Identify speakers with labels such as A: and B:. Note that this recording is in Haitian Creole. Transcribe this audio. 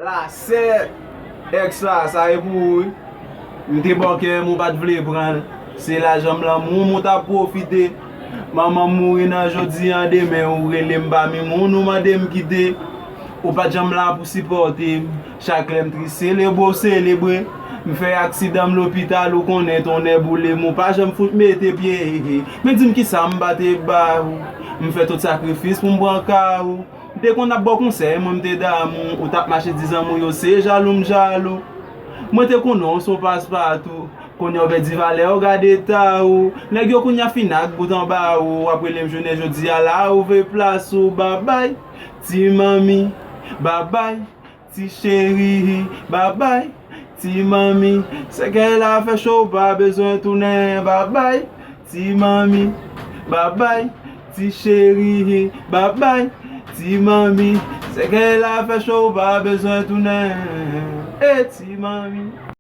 A: La se, ex la, sa e pou ou. Mwen te banke mwen pat vle pran. Se la jam la moun ta profite. Maman mouri nan jodi an demen ou rele mba mi moun ou madem kite. Ou pat jam la pou sipote. Chak lem tri selebo celebre. Mwen fè aksidam l'hopital ou konen ton e boule. Mwen pa jam foute mette pie. Men dim ki sa mbate ba ou. Mwen fè tout sakrifis pou mbran ka ou. Dès qu'on a bon conseil, moi m'te d'amour, ou tap marché 10 ans, moi c'est jaloux m'jaloux. Moi te connais son passe-partout, qu'on y avait dit valeur, regardez ta ou. Nèg yo qu'on y a finac bout en bas ou, après les journée jodi à la ouve place ou bye bye. Ti mami, bye bye. Ti chérie, bye bye. Ti mami, c'est qu'elle a fait chaud, pas besoin de tourner, bye bye. Ti mami, bye bye. Ti chérie, bye bye. Ti mami, c'est qu'elle a fait chaud, pas besoin de tourner. Eh, ti mami.